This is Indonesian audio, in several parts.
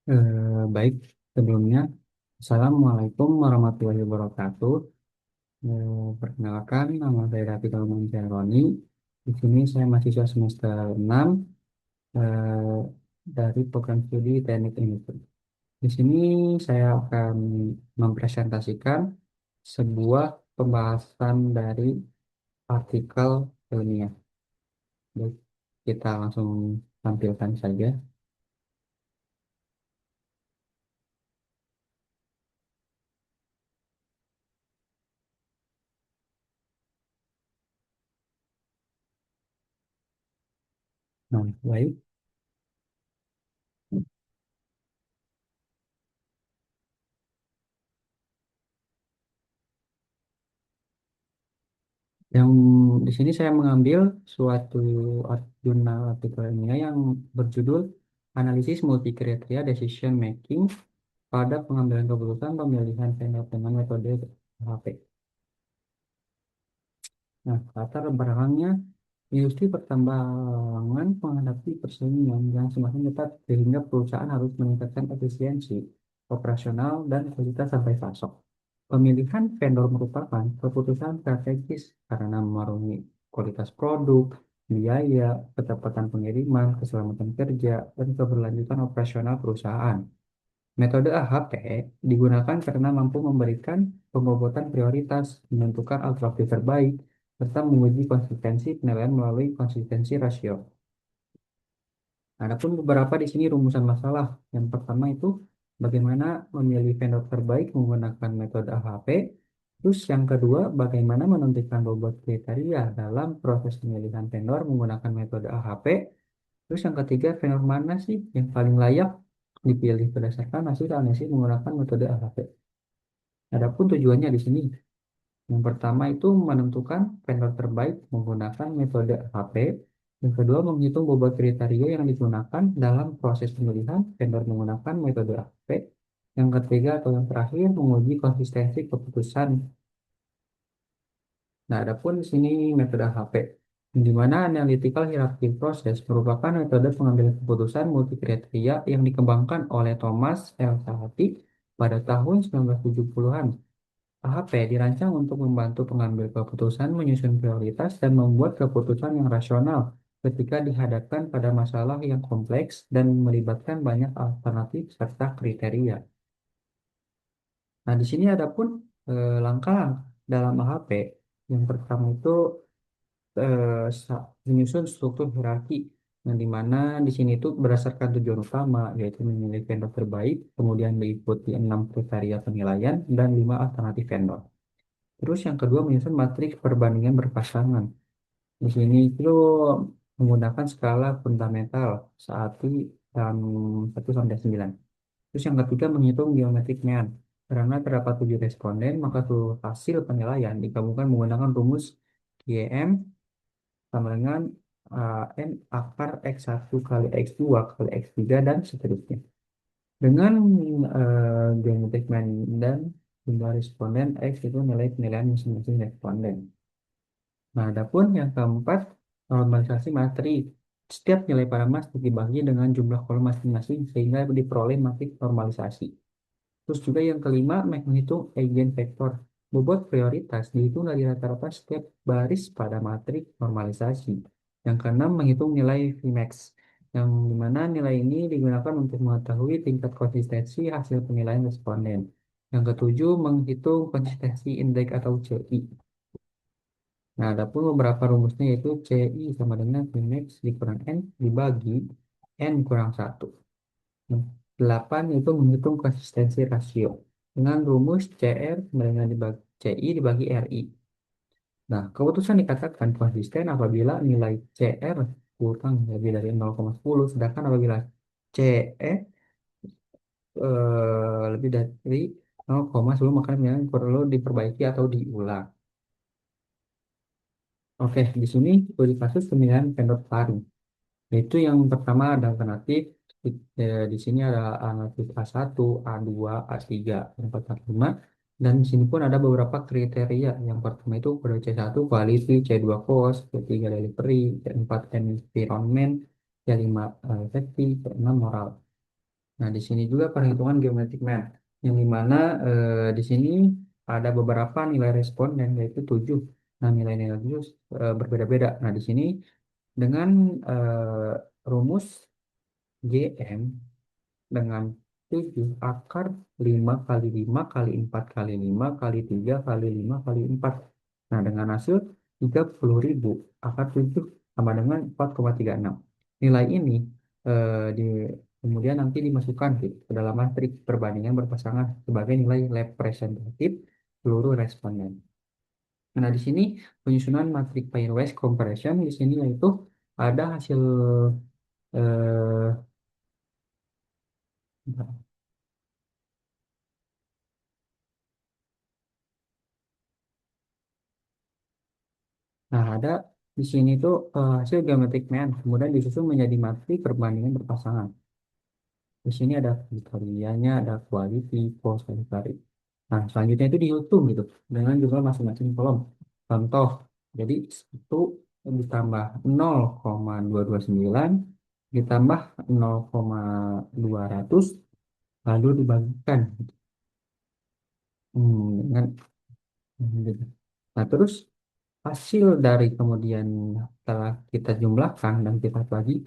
Baik, sebelumnya, Assalamualaikum warahmatullahi wabarakatuh. Perkenalkan, nama saya Raffi Dalman Roni. Di sini saya mahasiswa semester 6 eh, dari program studi Teknik Industri. Di sini saya akan mempresentasikan sebuah pembahasan dari artikel ilmiah. Baik, kita langsung tampilkan saja. Nah, baik. Yang di sini saya mengambil suatu jurnal artikel ilmiah yang berjudul Analisis Multikriteria Decision Making pada Pengambilan Keputusan Pemilihan Vendor dengan Metode HP. Nah, latar belakangnya industri pertambangan menghadapi persaingan yang semakin ketat sehingga perusahaan harus meningkatkan efisiensi operasional dan kualitas sampai pasok. Pemilihan vendor merupakan keputusan strategis karena memengaruhi kualitas produk, biaya, ketepatan pengiriman, keselamatan kerja, dan keberlanjutan operasional perusahaan. Metode AHP digunakan karena mampu memberikan pembobotan prioritas, menentukan alternatif terbaik, serta menguji konsistensi penilaian melalui konsistensi rasio. Adapun beberapa di sini rumusan masalah. Yang pertama itu bagaimana memilih vendor terbaik menggunakan metode AHP. Terus yang kedua, bagaimana menentukan bobot kriteria dalam proses pemilihan vendor menggunakan metode AHP. Terus yang ketiga, vendor mana sih yang paling layak dipilih berdasarkan hasil analisis menggunakan metode AHP. Adapun tujuannya di sini, yang pertama itu menentukan vendor terbaik menggunakan metode AHP. Yang kedua, menghitung bobot kriteria yang digunakan dalam proses pemilihan vendor menggunakan metode AHP. Yang ketiga atau yang terakhir, menguji konsistensi keputusan. Nah, adapun di sini metode AHP, di mana analytical hierarchy process merupakan metode pengambilan keputusan multikriteria yang dikembangkan oleh Thomas L. Sahatty pada tahun 1970-an. AHP dirancang untuk membantu pengambil keputusan menyusun prioritas dan membuat keputusan yang rasional ketika dihadapkan pada masalah yang kompleks dan melibatkan banyak alternatif serta kriteria. Nah, di sini ada pun langkah dalam AHP. Yang pertama itu menyusun struktur hierarki yang dimana di sini itu berdasarkan tujuan utama yaitu memilih vendor terbaik, kemudian diikuti 6 kriteria penilaian dan 5 alternatif vendor. Terus yang kedua menyusun matriks perbandingan berpasangan. Di sini itu menggunakan skala fundamental SATI dan 1 sampai 9. Terus yang ketiga menghitung geometric mean. Karena terdapat 7 responden, maka seluruh hasil penilaian digabungkan menggunakan rumus GM sama dengan N akar X1 kali X2 kali X3 dan seterusnya. Dengan geometric mean dan jumlah responden X itu nilai penilaian masing-masing responden. Nah, adapun yang keempat, normalisasi materi. Setiap nilai pada matrik dibagi dengan jumlah kolom masing-masing sehingga diperoleh matrik normalisasi. Terus juga yang kelima, menghitung eigenvektor. Bobot prioritas dihitung dari rata-rata setiap baris pada matrik normalisasi. Yang keenam, menghitung nilai Vmax, yang dimana nilai ini digunakan untuk mengetahui tingkat konsistensi hasil penilaian responden. Yang ketujuh, menghitung konsistensi indeks atau CI. Nah, adapun beberapa rumusnya yaitu CI sama dengan Vmax dikurang N dibagi N kurang satu. Nah, 8 itu menghitung konsistensi rasio dengan rumus CR sama dengan dibagi CI dibagi RI. Nah, keputusan dikatakan konsisten apabila nilai CR kurang lebih dari 0,10, sedangkan apabila CE lebih dari 0,10 maka memang perlu diperbaiki atau diulang. Oke, di sini uji kasus pemilihan vendor baru. Itu yang pertama ada alternatif di sini ada alternatif A1, A2, A3, 4, A5 dan di sini pun ada beberapa kriteria. Yang pertama itu kode C1 quality, C2 cost, C3 delivery, C4 environment, C5 safety, C6 moral. Nah, di sini juga perhitungan geometric mean, yang dimana di sini ada beberapa nilai responden yaitu 7. Nah, nilai-nilai itu berbeda-beda. Nah, di sini dengan rumus GM dengan 7 akar 5 kali 5 kali 4 kali 5 kali 3 kali 5 kali 4. Nah, dengan hasil 30.000 akar 7 sama dengan 4,36. Nilai ini di, kemudian nanti dimasukkan gitu, ke dalam matriks perbandingan berpasangan sebagai nilai representatif seluruh responden. Nah, di sini penyusunan matriks pairwise comparison di sini yaitu ada hasil eh, Nah, ada di sini tuh hasil geometric mean, kemudian disusun menjadi matri perbandingan berpasangan. Di sini ada kriterianya, ada quality, cost, quality. Nah, selanjutnya itu dihitung gitu, dengan jumlah masing-masing kolom. Contoh, jadi 1 ditambah 0,229 ditambah 0,200 lalu dibagikan. Dengan gitu. Nah, terus hasil dari kemudian setelah kita jumlahkan dan kita bagi.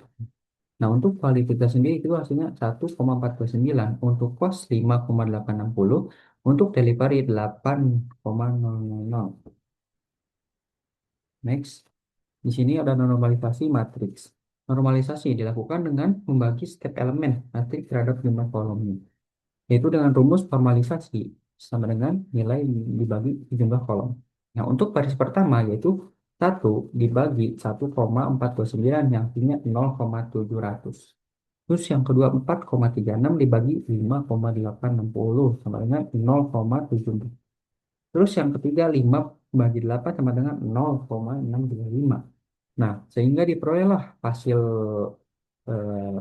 Nah, untuk kualitas sendiri itu hasilnya 1,429, untuk cost 5,860, untuk delivery 8,000. Next, di sini ada normalisasi matriks. Normalisasi dilakukan dengan membagi setiap elemen matriks terhadap jumlah kolomnya, yaitu dengan rumus formalisasi sama dengan nilai dibagi jumlah kolom. Nah, untuk baris pertama yaitu 1 dibagi 1,429 yang artinya 0,700. Terus yang kedua 4,36 dibagi 5,860 sama dengan 0,7. Terus yang ketiga 5 bagi 8 sama dengan 0,625. Nah, sehingga diperolehlah hasil eh,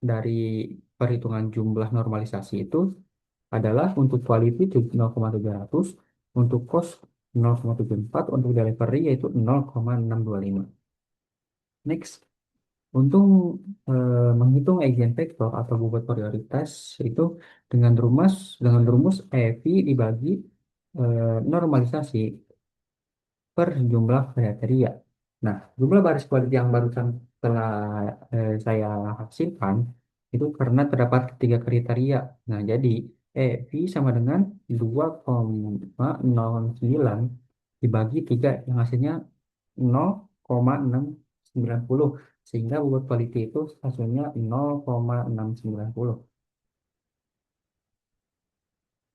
dari perhitungan jumlah normalisasi itu adalah untuk quality 0,700, untuk cost 0,74, untuk delivery yaitu 0,625. Next, untuk menghitung eigenvektor atau bobot prioritas itu dengan rumus EV dibagi normalisasi per jumlah kriteria. Nah, jumlah baris kuadrat yang barusan telah saya hasilkan itu karena terdapat ketiga kriteria. Nah, jadi EV sama dengan 2,09 dibagi 3 yang hasilnya 0,690, sehingga bobot quality itu hasilnya 0,690.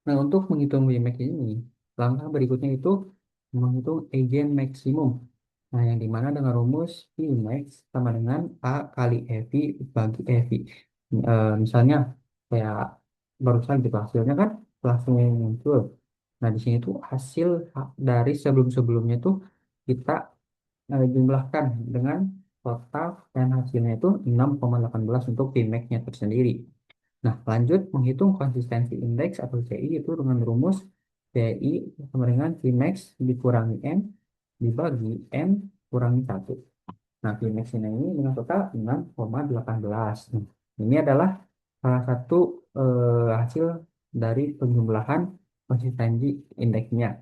Nah, untuk menghitung Vmax ini, langkah berikutnya itu menghitung eigen maksimum. Nah, yang dimana dengan rumus Vmax sama dengan A kali EV bagi EV. Misalnya, kayak barusan gitu hasilnya kan langsung muncul. Nah, di sini tuh hasil dari sebelum-sebelumnya tuh kita jumlahkan dengan total dan hasilnya itu 6,18 untuk Vmax-nya tersendiri. Nah, lanjut menghitung konsistensi indeks atau CI itu dengan rumus CI sama dengan Vmax dikurangi M dibagi M kurangi 1. Nah, Vmax ini dengan total 6,18. Nah, ini adalah salah satu hasil dari penjumlahan konsistensi indeksnya.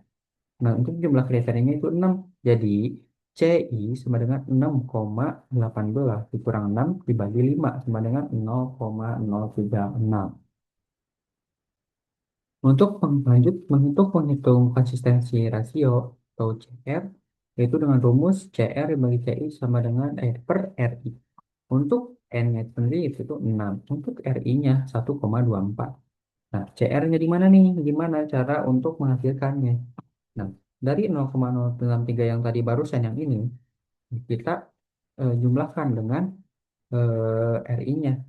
Nah, untuk jumlah kriterianya itu 6. Jadi, CI sama dengan 6,18 dikurang 6 dibagi 5 sama dengan 0,036. Untuk lanjut menghitung konsistensi rasio atau CR, yaitu dengan rumus CR dibagi CI sama dengan per RI. Untuk N-nya sendiri itu 6, untuk RI-nya 1,24. Nah, CR-nya di mana nih? Gimana cara untuk menghasilkannya? Nah, dari 0,063 yang tadi barusan yang ini, kita jumlahkan dengan RI-nya,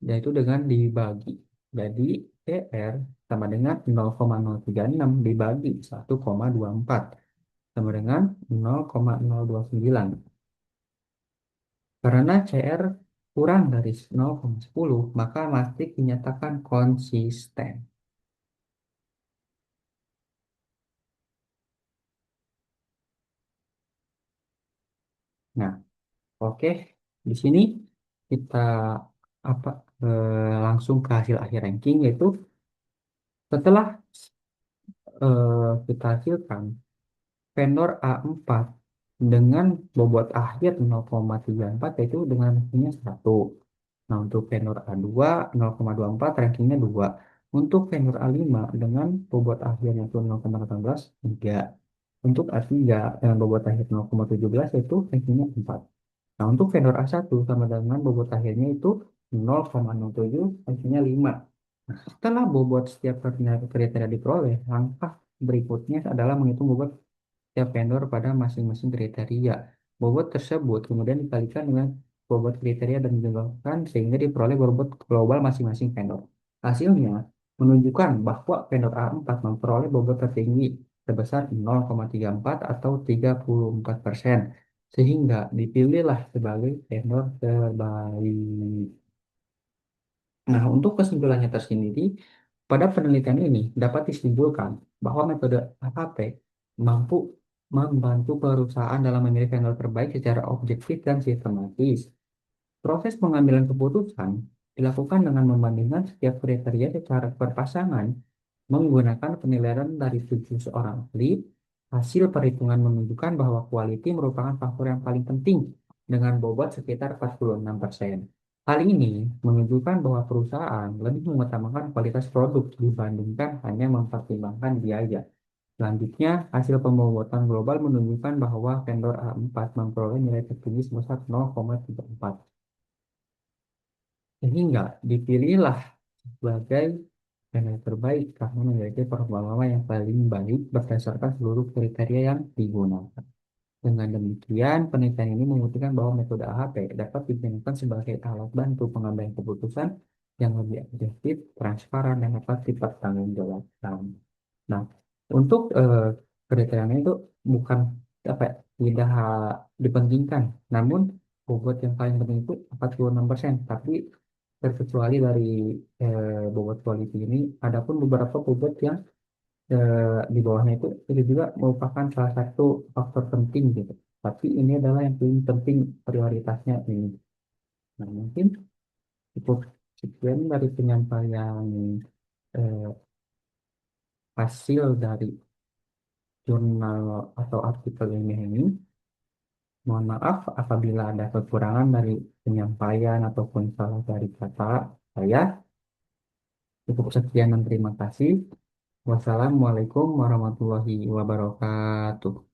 yaitu dengan dibagi. Jadi, CR sama dengan 0,036 dibagi 1,24 sama dengan 0,029. Karena CR kurang dari 0,10, maka mastik dinyatakan konsisten. Nah, oke, di sini kita apa? langsung ke hasil akhir ranking, yaitu setelah kita hasilkan vendor A4 dengan bobot akhir 0,34, yaitu dengan rankingnya 1. Nah, untuk vendor A2 0,24, rankingnya 2. Untuk vendor A5 dengan bobot akhirnya itu 0,18, 3. Untuk A3 dengan bobot akhir 0,17, yaitu rankingnya 4. Nah, untuk vendor A1 sama dengan bobot akhirnya itu 0,07, rankingnya 5. Nah, setelah bobot setiap kriteria diperoleh, langkah berikutnya adalah menghitung bobot setiap vendor pada masing-masing kriteria. Bobot tersebut kemudian dikalikan dengan bobot kriteria dan dijumlahkan sehingga diperoleh bobot global masing-masing vendor. Hasilnya menunjukkan bahwa vendor A4 memperoleh bobot tertinggi sebesar 0,34 atau 34%, sehingga dipilihlah sebagai vendor terbaik. Nah, untuk kesimpulannya tersendiri, pada penelitian ini dapat disimpulkan bahwa metode AKP mampu membantu perusahaan dalam memilih vendor terbaik secara objektif dan sistematis. Proses pengambilan keputusan dilakukan dengan membandingkan setiap kriteria secara berpasangan menggunakan penilaian dari 7 seorang ahli. Hasil perhitungan menunjukkan bahwa quality merupakan faktor yang paling penting dengan bobot sekitar 46%. Hal ini menunjukkan bahwa perusahaan lebih mengutamakan kualitas produk dibandingkan hanya mempertimbangkan biaya. Selanjutnya, hasil pembobotan global menunjukkan bahwa vendor A4 memperoleh nilai tertinggi sebesar 0,34. Sehingga dipilihlah sebagai yang terbaik karena memiliki performa yang paling baik berdasarkan seluruh kriteria yang digunakan. Dengan demikian, penelitian ini membuktikan bahwa metode AHP dapat digunakan sebagai alat bantu pengambilan keputusan yang lebih objektif, transparan, dan dapat dipertanggungjawabkan. Nah, untuk kriterianya itu bukan apa ya, tidak dipentingkan, namun bobot yang paling penting itu 46%, tapi terkecuali dari bobot quality ini, adapun beberapa bobot yang di bawahnya itu juga merupakan salah satu faktor penting gitu. Tapi ini adalah yang paling penting prioritasnya ini. Nah, mungkin cukup sekian dari penyampaian eh, hasil dari jurnal atau artikel ini. Mohon maaf apabila ada kekurangan dari penyampaian ataupun salah dari kata saya. Cukup sekian dan terima kasih. Wassalamualaikum warahmatullahi wabarakatuh.